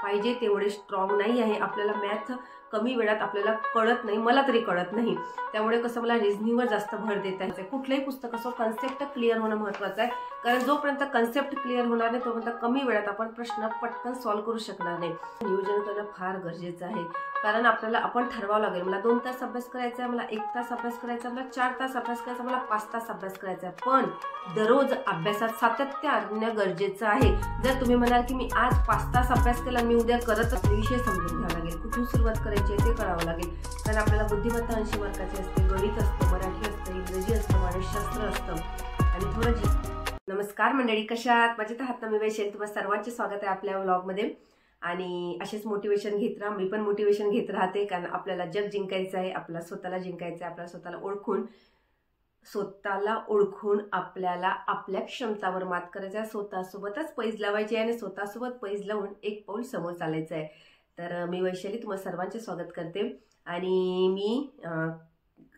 पाहिजे तेवढे स्ट्रॉंग नाही आहे. आपल्याला मॅथ कमी वेळात आपल्याला कळत नाही, मला तरी कळत नाही. त्यामुळे कसं मला रिझनिंगवर जास्त भर देता येते. कुठलंही पुस्तक असो कन्सेप्ट क्लिअर होणं महत्त्वाचं आहे, कारण जोपर्यंत कन्सेप्ट क्लिअर होणार नाही तोपर्यंत कमी वेळात आपण प्रश्न पटकन सॉल्व्ह करू शकणार नाही. नियोजन करणं फार गरजेचं आहे, कारण आपल्याला आपण ठरवावं लागेल. मला 2 तास अभ्यास करायचा आहे, मला 1 तास अभ्यास करायचा आहे, मला 4 तास अभ्यास करायचा, मला 5 तास अभ्यास करायचा आहे. पण दररोज अभ्यासात सातत्य आणणं गरजेचं आहे. जर तुम्ही म्हणाल की मी आज 5 तास अभ्यास केला, मी उद्या करतच, विषय समजून घ्यावा लागेल, कुठून सुरुवात करायची आहे ते कळावं लागेल. कारण आपल्याला बुद्धिमत्ता 80 मार्काची असते, गणित असतं, मराठी असतं, इंग्रजी असतं, मानसशास्त्र असतं आणि थोडं नमस्कार मंडळी, कशा आहात? मजेत आहात ना? मी वैशाली, तुम्हा सर्वांचे स्वागत आहे आपल्या व्लॉगमध्ये. आणि असेच मोटिवेशन घेत राहा, मी पण मोटिवेशन घेत राहते, कारण आपल्याला जग जिंकायचं आहे, आपल्याला स्वतःला जिंकायचं आहे. आपल्याला स्वतःला ओळखून आपल्याला आपल्या क्षमतावर मात करायचं आहे, स्वतःसोबतच पैज लावायची आहे आणि स्वतःसोबत पैज लावून एक पाऊल समोर चालायचं आहे. तर मी वैशाली तुम्हा सर्वांचे स्वागत करते. आणि मी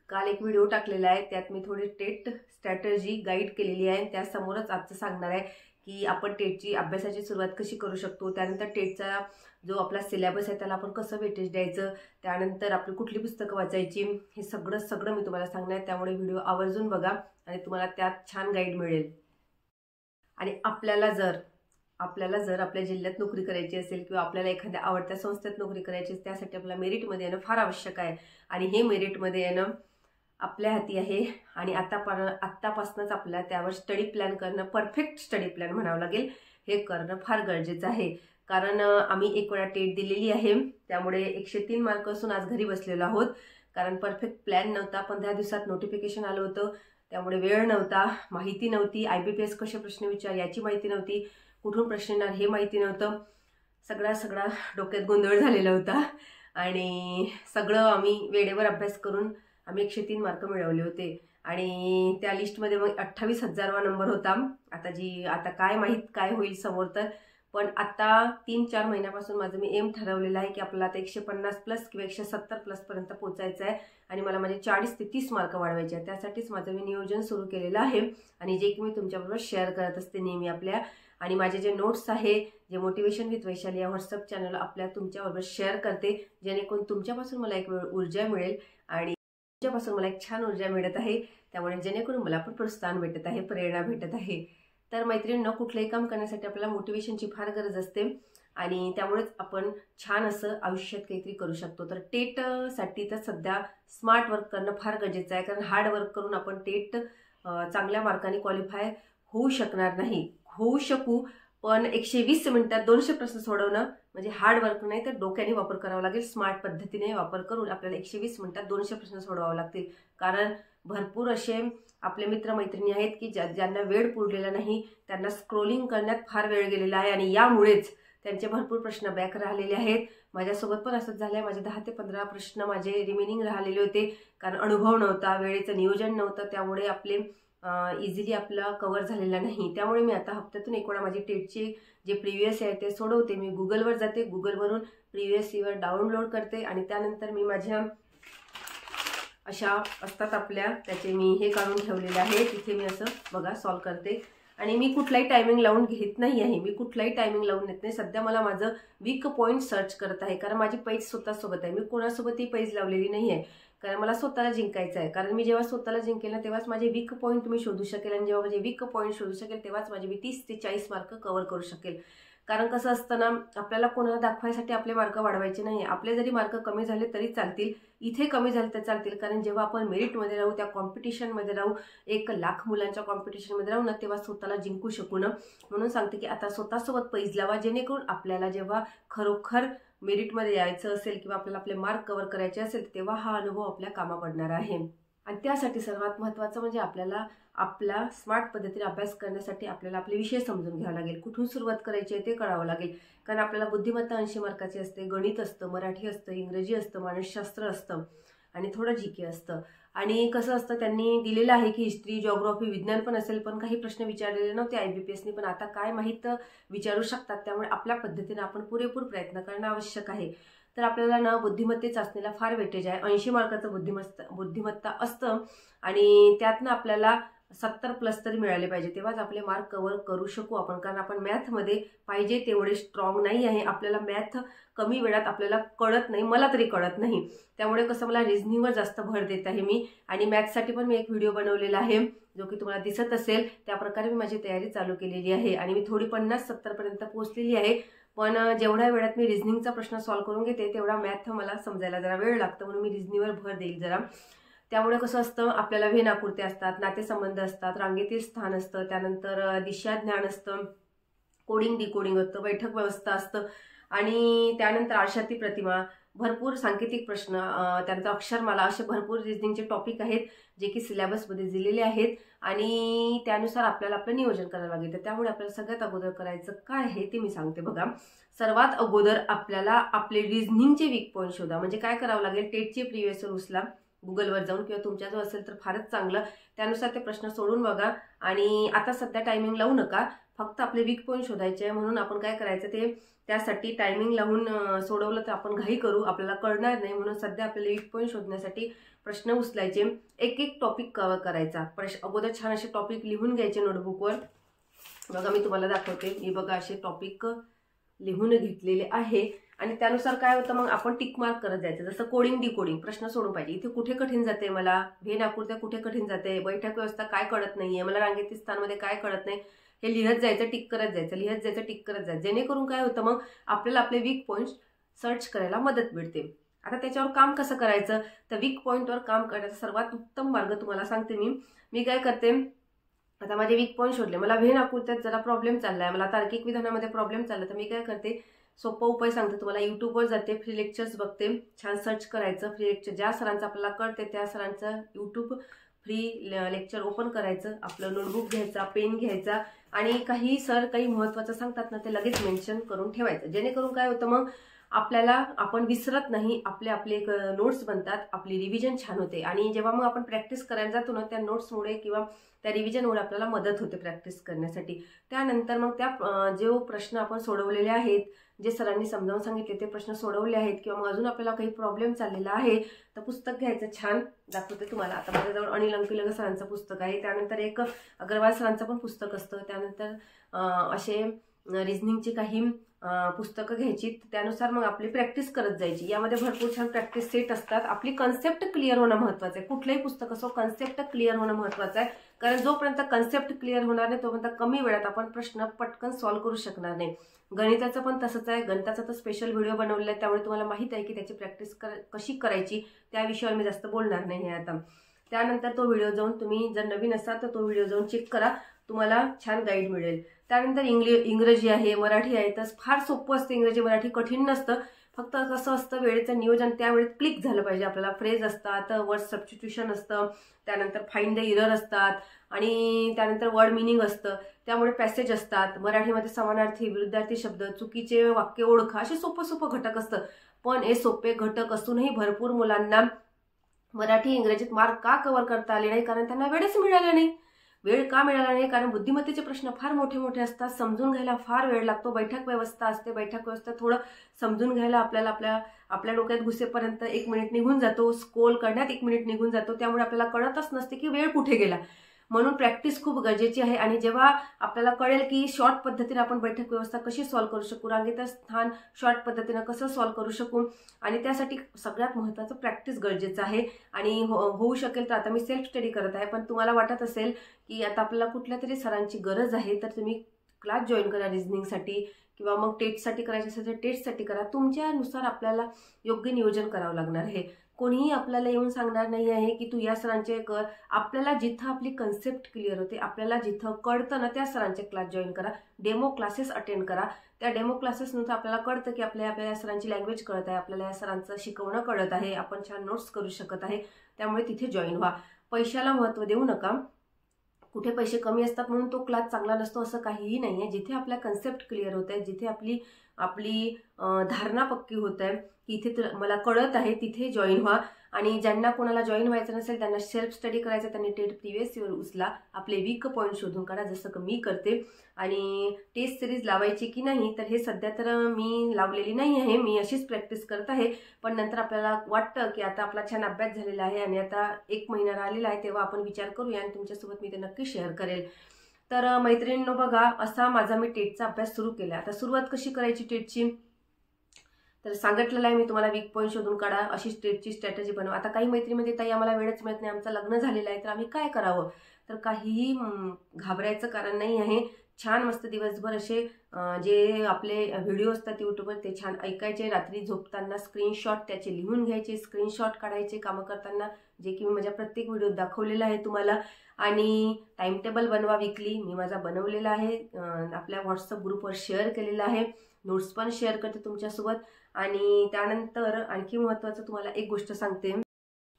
काल एक व्हिडिओ टाकलेला आहे, त्यात मी थोडी टेट स्ट्रॅटेजी गाईड केलेली आहे. त्यासमोरच आजचं सांगणार आहे की आपण टेटची अभ्यासाची सुरुवात कशी करू शकतो, त्यानंतर टेटचा जो आपला सिलेबस आहे त्याला आपण कसं वेटेज द्यायचं, त्यानंतर आपली कुठली पुस्तकं वाचायची, हे सगळं मी तुम्हाला सांगणार आहे. त्यामुळे व्हिडिओ आवर्जून बघा आणि तुम्हाला त्यात छान गाईड मिळेल. आणि आपल्याला जर आपल्या जिल्ह्यात नोकरी करायची असेल किंवा आपल्याला एखाद्या आवडत्या संस्थेत नोकरी करायची असेल, त्यासाठी आपल्याला मेरिटमध्ये येणं फार आवश्यक आहे. आणि हे मेरिटमध्ये येणं आपल्या हाती आहे. आणि आत्तापासूनच आपल्याला त्यावर स्टडी प्लॅन करणं, परफेक्ट स्टडी प्लॅन म्हणावं लागेल, हे करणं फार गरजेचं आहे. कारण आम्ही एक वेळा टेट दिलेली आहे, त्यामुळे 103 मार्क असून आज घरी बसलेलो आहोत. कारण परफेक्ट प्लॅन नव्हता. 15 दिवसात नोटिफिकेशन आलं होतं, त्यामुळे वेळ नव्हता, माहिती नव्हती, IBPS कसे प्रश्न विचार याची माहिती नव्हती, कुठून प्रश्न येणार हे माहिती नव्हतं. सगळा डोक्यात गोंधळ झालेला होता. आणि सगळं आम्ही वेळेवर अभ्यास करून आम्ही 103 मार्क मिळवले होते. आणि त्या लिस्टमध्ये मग 28,000वा नंबर होता. आता काय माहीत काय होईल समोर. तर पण आता 3-4 महिन्यापासून माझं मी एम ठरवलेलं आहे की आपल्याला आता 150 प्लस किंवा 170 प्लस पर्यंत पोहोचायचं आहे. आणि मला माझे 40 ते 30 मार्क वाढवायचे आहे. त्यासाठीच माझं मी नियोजन सुरू केलेलं आहे, आणि जे की मी तुमच्याबरोबर शेअर करत असते नेहमी आपल्या. आणि माझे जे नोट्स आहे, जे मोटिवेशन विथ वैशाली या व्हॉट्सअप चॅनल तुमच्याबरोबर शेअर करते, जेणेकरून तुमच्यापासून मला एक ऊर्जा मिळेल आणि तुमच्यापासून मला एक छान ऊर्जा मिळत आहे. त्यामुळे जेणेकरून मला पण प्रोत्साहन भेटत आहे, प्रेरणा भेटत आहे. तर मैत्रिणींनो, कुठलंही काम करण्यासाठी आपल्याला मोटिवेशनची फार गरज असते, आणि त्यामुळेच आपण छान असं आयुष्यात काहीतरी करू शकतो. तर टेटसाठी तर सध्या स्मार्ट वर्क करणं फार गरजेचं आहे, कारण हार्ड वर्क करून आपण टेट चांगल्या मार्काने क्वालिफाय होऊ शकणार नाही. होऊ शकू, पण 120 मिनिटात 200 प्रश्न सोडवणं म्हणजे हार्ड वर्क नाही, तर डोक्याने वापर करावा लागेल. स्मार्ट पद्धतीने वापर करून आपल्याला 120 मिनिटात 200 प्रश्न सोडवावे लागतील. कारण भरपूर असे आपले मित्रमैत्रिणी आहेत की ज्यांना वेळ पुरलेला नाही, त्यांना स्क्रोलिंग करण्यात फार वेळ गेलेला आहे, आणि यामुळेच त्यांचे भरपूर प्रश्न बॅक राहिलेले आहेत. माझ्यासोबत पण असंच झालं आहे. माझे 10 ते 15 प्रश्न माझे रिमेनिंग राहिलेले होते, कारण अनुभव नव्हता, वेळेचं नियोजन नव्हतं, त्यामुळे आपले इझिली आपला कव्हर झालेला नाही. त्यामुळे मी आता हप्त्यातून एक वेळा माझी टेटचे जे प्रिव्हियस आहे ते सोडवते. मी गुगलवर जाते, गुगलवरून प्रिव्हियस इयर डाउनलोड करते, आणि त्यानंतर मी माझ्या अशा असतात आपल्या, त्याचे मी हे काढून ठेवलेले आहे, तिथे मी असं बघा सॉल्व करते. आणि मी कुठलाही टायमिंग लावून घेत नाही आहे, सध्या मला माझं वीक पॉईंट सर्च करत आहे, कारण माझी पैज स्वतःसोबत आहे. मी कोणासोबतही पैज लावलेली नाही आहे, कारण मला स्वतःला जिंकायचं आहे. कारण मी जेव्हा स्वतःला जिंकेल ना, तेव्हाच माझे वीक पॉईंट मी शोधू शकेल, आणि जेव्हा माझे वीक पॉईंट शोधू शकेल तेव्हाच माझे मी 30 ते 40 मार्क कव्हर करू शकेल. कारण कसं असतं ना, आपल्याला कोणाला दाखवायसाठी आपले मार्क वाढवायचे नाही. आपले जरी मार्क कमी झाले तरी चालतील, इथे कमी झाले तर चालतील, कारण जेव्हा आपण मेरिटमध्ये राहू, त्या कॉम्पिटिशनमध्ये राहू, 1,00,000 मुलांच्या कॉम्पिटिशनमध्ये राहू ना, तेव्हा स्वतःला जिंकू शकू ना. म्हणून सांगते की आता स्वतःसोबत पैज लावा, जेणेकरून आपल्याला जेव्हा खरोखर मेरिटमध्ये यायचं असेल किंवा आपल्याला आपले मार्क कव्हर करायचे असेल, तेव्हा हा अनुभव आपल्या कामा पडणार आहे. आणि त्यासाठी सर्वात महत्त्वाचं म्हणजे आपल्याला आपला स्मार्ट पद्धतीने अभ्यास करण्यासाठी आपल्याला आपले विषय समजून घ्यावे लागेल, कुठून सुरुवात करायची आहे ते कळावं लागेल. कारण आपल्याला बुद्धिमत्ता 80 मार्काची असते, गणित असतं, मराठी असतं, इंग्रजी असतं, मानसशास्त्र असतं, आणि थोडं GK असतं. आणि कसं असतं, त्यांनी दिलेलं आहे की हिस्ट्री, जिओग्राफी, विज्ञान पण असेल, पण काही प्रश्न विचारलेले नव्हते IBPSनी, पण आता काय माहीत विचारू शकतात. त्यामुळे आपल्या पद्धतीने आपण पुरेपूर प्रयत्न करणं आवश्यक आहे. तर आपल्याला ना बुद्धिमत्ते चाचणीला फार वेटेज आहे. 80 मार्काचं बुद्धिमत्ता असतं, आणि त्यातनं आपल्याला 70+ तरी मिळाले पाहिजे, तेव्हाच आपले मार्क कव्हर करू शकू आपण. कारण आपण मॅथमध्ये पाहिजे तेवढे स्ट्रॉंग नाही आहे. आपल्याला मॅथ कमी वेळात आपल्याला कळत नाही, मला तरी कळत नाही. त्यामुळे कसं मला रिझनिंगवर जास्त भर देत आहे मी. आणि मॅथसाठी पण मी एक व्हिडिओ बनवलेला आहे, जो की तुम्हाला दिसत असेल. त्याप्रकारे मी माझी तयारी चालू केलेली आहे आणि मी थोडी 50-70 पर्यंत पोहोचलेली आहे. पण जेवढ्या वेळात मी रिझनिंगचा प्रश्न सॉल्व्ह करून घेते तेवढा मॅथ मला समजायला जरा वेळ लागतो, म्हणून मी रिझनिंगवर भर देईल जरा. त्यामुळे कसं असतं, आपल्याला वेनाकृती असतात, नातेसंबंध असतात, रांगेतील स्थान असतं, त्यानंतर दिशाज्ञान असतं, कोडिंग डिकोडिंग असतं, बैठक व्यवस्था असतं आणि त्यानंतर आरशाती प्रतिमा, भरपूर सांकेतिक प्रश्न, त्यानंतर अक्षरमाला, असे भरपूर रिझनिंगचे टॉपिक आहेत जे की सिलेबसमध्ये दिलेले आहेत आणि त्यानुसार आपल्याला आपलं नियोजन करावं लागेल. तर त्यामुळे आपल्याला सगळ्यात अगोदर करायचं काय आहे ते मी सांगते बघा. सर्वात अगोदर आपल्याला आपले रिझनिंगचे वीक पॉईंट शोधा. म्हणजे काय करावं लागेल, टेटचे प्रिव्हियस इयर उचला गुगलवर जाऊन, किंवा तुमच्याजवळ असेल तर फारच चांगलं. त्यानुसार ते प्रश्न सोडून बघा आणि आता सध्या टायमिंग लावू नका, फक्त आपले वीक पॉईंट शोधायचे आहे. म्हणून आपण काय करायचं, ते त्यासाठी टायमिंग लावून सोडवलं तर आपण घाई करू, आपल्याला कळणार नाही. म्हणून सध्या आपल्याला वीक पॉईंट शोधण्यासाठी प्रश्न उचलायचे, एक एक टॉपिक कव्हर करायचा. अगोदर छान असे टॉपिक लिहून घ्यायचे नोटबुकवर. बघा मी तुम्हाला दाखवते, मी बघा असे टॉपिक लिहून घेतलेले आहे आणि त्यानुसार काय होतं, मग आपण टिक मार्क करत जायचं. जसं कोडिंग डिकोडिंग प्रश्न सोडून पाहिजे, इथे कुठे कठीण जाते मला, भेन आकृत्या कुठे कठीण जाते, बैठक व्यवस्था काय कळत नाहीये मला, रांगेतील स्थानमध्ये काय कळत नाही, हे लिहत जायचं, टिक करत जायचं, लिहत जायचं, टिक करत जायचं. जेणेकरून काय होतं, मग आपल्याला आपले वीक पॉईंट सर्च करायला मदत मिळते. आता त्याच्यावर काम कसं करायचं, तर वीक पॉईंटवर काम करण्याचा सर्वात उत्तम मार्ग तुम्हाला सांगते मी काय करते. आता माझे वीक पॉईंट शोधले, मला भेन आकृत्यात जरा प्रॉब्लेम चाललाय, मला तार्किक विधानामध्ये प्रॉब्लेम चालला, तर मी काय करते, सोपा उपाय सांगते तुम्हाला. यूट्यूबवर जाते, फ्री लेक्चर्स बघते, छान सर्च करायचं फ्री लेक्चर, ज्या सरांचं आपल्याला कळते त्या सरांचं यूट्यूब फ्री लेक्चर ओपन करायचं, आपलं नोटबुक घ्यायचा, पेन घ्यायचा आणि काही सर काही महत्त्वाचं सांगतात ना, ते लगेच मेन्शन करून ठेवायचं. जेणेकरून काय होतं, मग आपल्याला आपण विसरत नाही, आपले एक नोट्स बनतात, आपली रिव्हिजन छान होते. आणि जेव्हा मग आपण प्रॅक्टिस करायला जातो ना, त्या नोट्समुळे किंवा त्या रिव्हिजनमुळे आपल्याला मदत होते प्रॅक्टिस करण्यासाठी. त्यानंतर मग त्या जे प्रश्न आपण सोडवलेले आहेत, जे सरांनी समजावून सांगितले ते प्रश्न सोडवले आहेत, किंवा मग अजून आपल्याला काही प्रॉब्लेम चाललेला आहे, तर पुस्तक घ्यायचं, छान दाखवते तुम्हाला. आता माझ्याजवळ अनिल अंकिलग सरांचं पुस्तक आहे, त्यानंतर एक अग्रवाल सरांचं पण पुस्तक असतं, त्यानंतर असे रिझनिंगची काही पुस्तकं घ्यायची, त्यानुसार मग आपली प्रॅक्टिस करत जायची. यामध्ये भरपूर छान प्रॅक्टिस सेट असतात. आपली कन्सेप्ट क्लिअर होणं महत्त्वाचं आहे. कुठलंही पुस्तक असो, कन्सेप्ट क्लिअर होणं महत्त्वाचं आहे. कारण जोपर्यंत कन्सेप्ट क्लिअर होणार नाही तोपर्यंत कमी वेळात आपण प्रश्न पटकन सॉल्व्ह करू शकणार नाही. गणिताचं पण तसंच आहे. गणिताचा तर स्पेशल व्हिडिओ बनवलेला आहे, त्यामुळे तुम्हाला माहित आहे की त्याची प्रॅक्टिस कशी करायची, त्या विषयावर मी जास्त बोलणार नाही आता. त्यानंतर तो व्हिडिओ जाऊन तुम्ही जर नवीन असाल तर तो व्हिडिओ जाऊन चेक करा, तुम्हाला छान गाईड मिळेल. त्यानंतर इंग्रजी आहे, मराठी आहे, तर फार सोपं असतं इंग्रजी मराठी, कठीण नसतं. फक्त कसं असतं, वेळेचं नियोजन त्यावेळेत क्लिक झालं पाहिजे आपल्याला. फ्रेज असतात, वर्ड सबस्टिट्यूशन असतं, त्यानंतर फाइंड द एरर असतात आणि त्यानंतर वर्ड मिनिंग असतं, त्यामुळे पॅसेज असतात. मराठीमध्ये समानार्थी, विरुद्धार्थी शब्द, चुकीचे वाक्य ओळखा, असे सोपं घटक असतं. पण हे सोपे घटक असूनही भरपूर मुलांना मराठी इंग्रजीत मार्क का कव्हर करता आले नाही, कारण त्यांना वेळच मिळाला नाही. वेळ का मिळाला नाही, कारण बुद्धिमत्तेचे प्रश्न फार मोठे मोठे असतात, समजून घ्यायला फार वेळ लागतो. बैठक व्यवस्था असते, बैठक व्यवस्था थोडं समजून घ्यायला आपल्याला आपल्या डोक्यात घुसेपर्यंत 1 मिनिट निघून जातो, स्क्रोल करण्यात 1 मिनिट निघून जातो, त्यामुळे आपल्याला कळतच नसते की वेळ कुठे गेला. म्हणून प्रॅक्टिस खूप गरजेची आहे. आणि जेव्हा आपल्याला कळेल की शॉर्ट पद्धतीने आपण बैठक व्यवस्था कशी सॉल्व्ह करू शकू, रांगेचं स्थान शॉर्ट पद्धतीने कसं सॉल्व्ह करू शकू, आणि त्यासाठी सगळ्यात महत्त्वाचं प्रॅक्टिस गरजेचं आहे. आणि होऊ शकेल तर आता मी सेल्फ स्टडी करत आहे, पण तुम्हाला वाटत असेल की आता आपल्याला कुठल्या तरी सरांची गरज आहे, तर तुम्ही क्लास जॉईन करा रिझनिंगसाठी, किंवा मग टेटसाठी करायचं असेल तर टेटसाठी करा. तुमच्यानुसार आपल्याला योग्य नियोजन करावं लागणार आहे. कोणीही आपल्याला येऊन सांगणार नाही आहे की तू या सरांचे कर. आपल्याला जिथं आपली कन्सेप्ट क्लिअर होते, आपल्याला जिथं कळतं ना, त्या सरांचे क्लास जॉईन करा, डेमो क्लासेस अटेंड करा. त्या डेमो क्लासेसनंतर आपल्याला कळतं की आपल्या या सरांची लँग्वेज कळत आहे, आपल्याला या सरांचं शिकवणं कळत आहे, आपण छान नोट्स करू शकत आहे, त्यामुळे तिथे जॉईन व्हा. पैशाला महत्त्व देऊ नका. कुठे पैसे कमी असतात म्हणून तो क्लास चांगला नसतो असं काहीही नाही आहे. जिथे आपल्या कन्सेप्ट क्लिअर होत आहे, जिथे आपली आपली धारणा पक्की होत आहे की इथे मला कळत आहे तिथे जॉईन व्हा. आणि ज्यांना कोणाला जॉईन व्हायचं नसेल त्यांना सेल्फ स्टडी करायचं, त्यांनी टेट प्रिव्हियस इयर उचला, आपले वीक पॉईंट शोधून काढा जसं की मी करते. आणि टेस्ट सिरीज लावायची की नाही तर हे सध्या तर मी लावलेली नाही आहे, मी अशीच प्रॅक्टिस करत आहे. पण नंतर आपल्याला वाटतं की आता आपला छान अभ्यास झालेला आहे आणि आता 1 महिना राहिलेला आहे, तेव्हा आपण विचार करूया आणि तुमच्यासोबत मी ते नक्की शेअर करेल. तर मैत्रिणींनो बघा, असा माझा मी टेटचा अभ्यास सुरू केला. आता सुरुवात कशी करायची टेटची तर सांगितलेलं आहे मी तुम्हाला, वीक पॉईंट शोधून काढा, अशी टेटची स्ट्रॅटेजी बनवा. आता काही मैत्रिणीमध्ये ताई आम्हाला वेळच मिळत नाही, आमचं लग्न झालेलं आहे, तर आम्ही काय करावं. तर काहीही घाबरायचं कारण नाही आहे. छान मस्त दिवसभर असे जे आपले व्हिडिओ असतात यूट्यूबवर ते छान ऐकायचे, रात्री झोपताना स्क्रीनशॉट त्याचे लिहून घ्यायचे, स्क्रीनशॉट काढायचे कामं करताना, जे की मी माझ्या प्रत्येक व्हिडिओत दाखवलेलं आहे तुम्हाला. आणि टाइम टेबल बनवा वीकली, मी माझा बनवलेला आहे, आपल्या व्हॉट्सअप ग्रुपवर शेअर केलेला आहे, नोट्स पण शेअर करते तुमच्यासोबत. आणि त्यानंतर आणखी महत्त्वाचं तुम्हाला एक गोष्ट सांगते,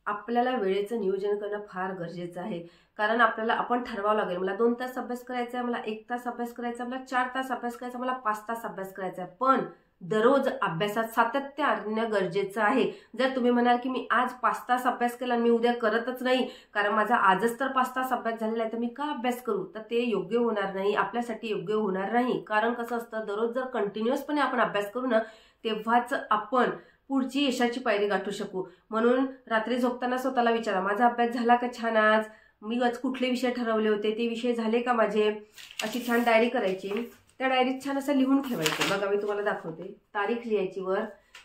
आपल्याला वेळेचं नियोजन करणं फार गरजेचं आहे. कारण आपण ठरवावं लागेल, मला 2 तास अभ्यास करायचा आहे, मला 1 तास अभ्यास करायचा आहे, मला 4 तास अभ्यास करायचा, मला 5 तास अभ्यास करायचा आहे. पण दररोज अभ्यासात सातत्य आणणं गरजेचं आहे. जर तुम्ही म्हणाल की मी आज 5 तास अभ्यास केला आणि मी उद्या करतच नाही कारण माझा आजच तर 5 तास अभ्यास झालेला आहे तर मी का अभ्यास करू, तर ते योग्य होणार नाही, आपल्यासाठी योग्य होणार नाही. कारण कसं असतं, दररोज जर कंटिन्युअसपणे आपण अभ्यास करू ना तेव्हाच आपण पुढची यशाची पायरी गाठू शकू. म्हणून रात्री झोपताना स्वतःला विचारा, माझा अभ्यास झाला का छान, आज मी आज कुठले विषय ठरवले होते ते विषय झाले का माझे. अशी छान डायरी करायची, त्या डायरीत छान असं लिहून ठेवायचं. बघा मी तुम्हाला दाखवते, तारीख लिहायची, वर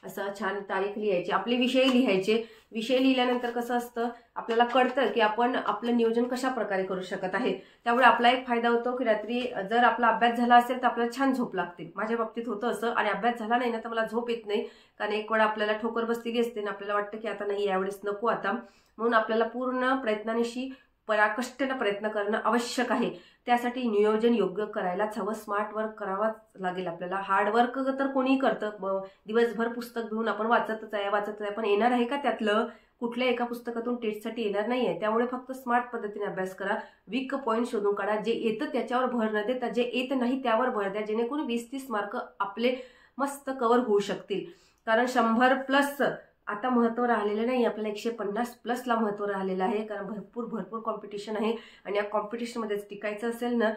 असं छान तारीख लिहायची, आपले विषय लिहायचे. विषय लिहिल्यानंतर कसं असतं, आपल्याला कळतं की आपण आपलं नियोजन कशा प्रकारे करू शकत आहे. त्यामुळे आपला एक फायदा होतो की रात्री जर आपला अभ्यास झाला असेल तर आपल्याला छान झोप लागते. माझ्या बाबतीत होतं असं. आणि अभ्यास झाला नाही ना तर मला झोप येत नाही, कारण एक वेळा आपल्याला ठोकर बसलेली असते आणि आपल्याला वाटतं की आता नाही, यावेळेस नको आता. म्हणून आपल्याला पूर्ण प्रयत्नानिशी पराकष्टाने प्रयत्न करणं आवश्यक आहे. त्यासाठी नियोजन योग्य करायलाच हवं, स्मार्ट वर्क करावाच लागेल आपल्याला. हार्ड वर्क तर कोणी करतं, दिवसभर पुस्तक घेऊन आपण वाचतच आहे, पण येणार आहे का त्यातलं, कुठल्या एका पुस्तकातून टेस्टसाठी येणार नाही आहे. त्यामुळे फक्त स्मार्ट पद्धतीने अभ्यास करा, वीक पॉईंट शोधून काढा, जे येतं त्याच्यावर भर न देता जे येत नाही त्यावर भर द्या, जेणेकरून 20-30 मार्क आपले मस्त कव्हर होऊ शकतील. कारण 100+ आता महत्त्व राहिलेलं नाही, आपल्याला 150+ महत्त्व राहिलेलं आहे. कारण भरपूर कॉम्पिटिशन आहे आणि या कॉम्पिटिशनमध्येच टिकायचं असेल ना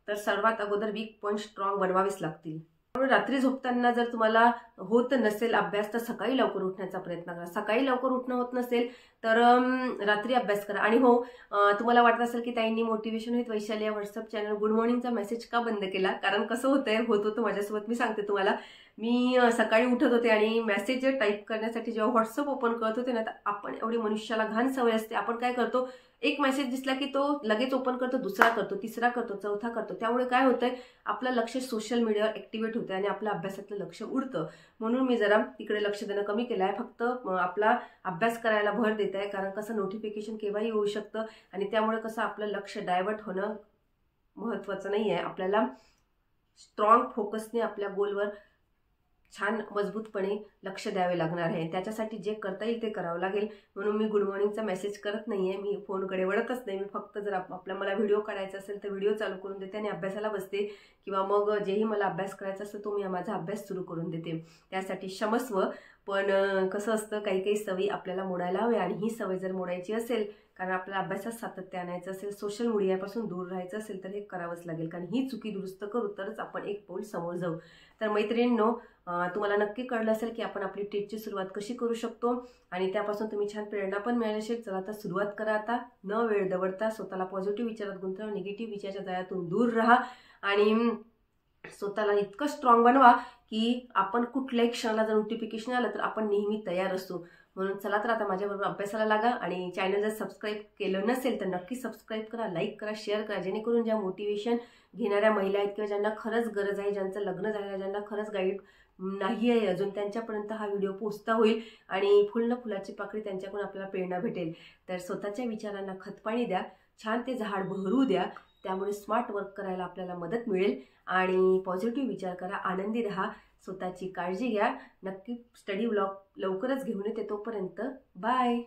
तर सर्वात अगोदर वीक पॉईंट स्ट्रॉंग बनवावेच लागतील. त्यामुळे रात्री झोपताना जर तुम्हाला होत नसेल अभ्यास तर सकाळी लवकर उठण्याचा प्रयत्न करा. सकाळी लवकर उठणं होत नसेल तर रात्री अभ्यास करा. आणि हो, तुम्हाला वाटत असेल की ताईंनी मोटिवेशन विथ वैशाली या व्हॉट्सअप चॅनल गुड मॉर्निंगचा मेसेज का बंद केला, कारण कसं होत होतं माझ्यासोबत, मी सांगते तुम्हाला. मी सकाळी उठत होते आणि मेसेज टाईप करण्यासाठी जेव्हा व्हॉट्सअप ओपन करत होते ना तर आपण एवढी मनुष्याला घाण सवय असते, आपण काय करतो, एक मेसेज दिसला की तो लगेच ओपन करतो, दुसरा करतो, तिसरा करतो, चौथा करतो. त्यामुळे काय होतंय, आपलं लक्ष सोशल मीडियावर ऍक्टिव्हेट होतं आणि आपलं अभ्यासातलं लक्ष उडतं. म्हणून मी जरा तिकडे लक्ष देणं कमी केलं आहे, फक्त आपला अभ्यास करायला भर देत आहे. कारण कसं नोटिफिकेशन केव्हाही येऊ शकतं आणि त्यामुळे कसं आपलं लक्ष डायव्हर्ट होणं महत्त्वाचं नाही आहे. आपल्याला स्ट्रॉंग फोकसने आपल्या गोलवर छान मजबूतपणे लक्ष द्यावे लागणार आहे. त्याच्यासाठी जे करता येईल ते करावं लागेल. म्हणून मी गुड मॉर्निंगचा मेसेज करत नाही आहे, मी फोनकडे वळतच नाही. मी फक्त जर मला व्हिडिओ काढायचा असेल तर व्हिडिओ चालू करून देते आणि अभ्यासाला बसते, किंवा मग जेही मला अभ्यास करायचा असतो तो मी माझा अभ्यास सुरू करून देते. त्यासाठी क्षमस्व. पण कसं असतं, काही सवयी आपल्याला मोडायला हव्या आणि ही सवय जर मोडायची असेल, कारण आपल्याला अभ्यासात सातत्य आणायचं असेल, सोशल मीडियापासून दूर राहायचं असेल तर हे करावंच लागेल. कारण ही चुकी दुरुस्त करू तरच आपण एक पाऊल समोर जाऊ. तर मैत्रिणींनो, तुम्हाला नक्की कळलं असेल की आपण आपली टेटची सुरुवात कशी करू शकतो आणि त्यापासून तुम्ही छान प्रेरणा पण मिळाली असेल. चला आता सुरुवात करा. आता न वेळ दवडता स्वतःला पॉझिटिव्ह विचारात गुंतवा, निगेटिव्ह विचाराच्या जाळ्यातून दूर राहा आणि स्वतःला इतकं स्ट्रॉंग बनवा की आपण कुठल्याही क्षणाला जर नोटिफिकेशन आलं तर आपण नेहमी तयार असतो. म्हणून चला तर आता माझ्याबरोबर अभ्यासाला लागा आणि चॅनल जर सबस्क्राईब केलं नसेल तर नक्की सबस्क्राईब करा, लाईक करा, शेअर करा, जेणेकरून ज्या मोटिवेशन घेणाऱ्या महिला आहेत किंवा ज्यांना खरंच गरज आहे, ज्यांचं लग्न झालेलं आहे, ज्यांना खरंच गाईड नाही आहे अजून, त्यांच्यापर्यंत हा व्हिडिओ पोहोचता होईल आणि फुलाची पाकळी त्यांच्याकडून आपल्याला प्रेरणा भेटेल. तर स्वतःच्या विचारांना खतपाणी द्या, छान ते झाड बहरू द्या, त्यामुळे स्मार्ट वर्क करायला आपल्याला मदत मिळेल. आणि पॉझिटिव्ह विचार करा, आनंदी राहा, स्वतःची काळजी घ्या. नक्की स्टडी व्लॉग लवकरच घेऊन येते, तोपर्यंत बाय.